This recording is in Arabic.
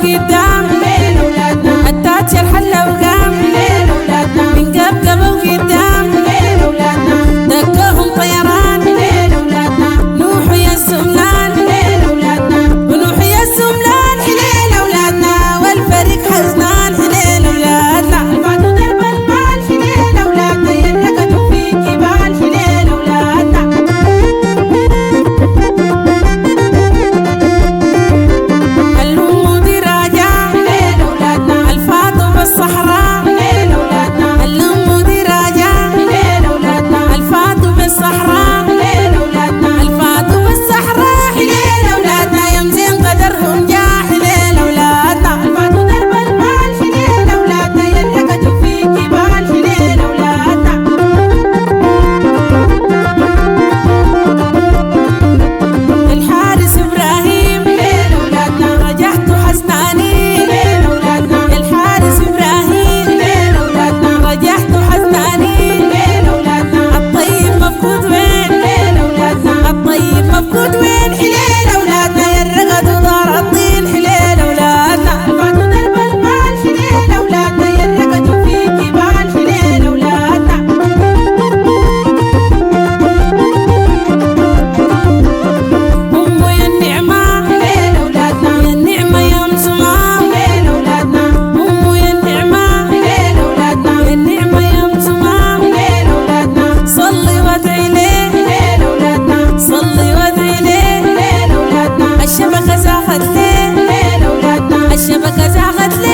وقدام حليل ولادنا، التاتشر حلى وقام حليل ولادنا، من قبقبة وقدام حليل ولادنا، دقهم طيران حليل ولادنا، نوح يا السملان حليل ولادنا، ونوح يا السملان حليل ولادنا، والفريق حزنان حليل ولادنا، الفاتو درب المال حليل ولادنا، يرقدوا في جبال حليل ولادنا. الأم دي راجع حليل ولادنا، الفاتو بالصحراء حليل ولادنا، الأم دي راجع حليل ولادنا، الفاتو بالصحراء حليل ولادنا، الفاتو بالصحراء حليل ولادنا، يمزين قدرهم جا حليل ولادنا، الفاتو درب المال حليل ولادنا، يرقدوا في جبال حليل ولادنا. الحارس إبراهيم حليل ولادنا، رجعت حزناني حليل ولادنا، الحارس إبراهيم حليل ولادنا، رجعت حزناني حليل ولادنا، الطيب مفقود وين حليل ولادنا، الطيب مفقود وين حليل ولادنا، يرقدوا دار الطين حليل ولادنا، الفاتو درب المال حليل ولادنا، يرقدوا في جبال حليل ولادنا. أمو يا النعمة حليل ولادنا، يا النعمة يا مصمام حليل ولادنا، أمو يا النعمة حليل ولادنا، يا النعمة يا مصمام حليل ولادنا، صلي وادعي ليه حليل ولادنا، صلي وادعي ليه حليل ولادنا، الشبكة زاخت ليه حليل ولادنا، الشبكة زاخت ليه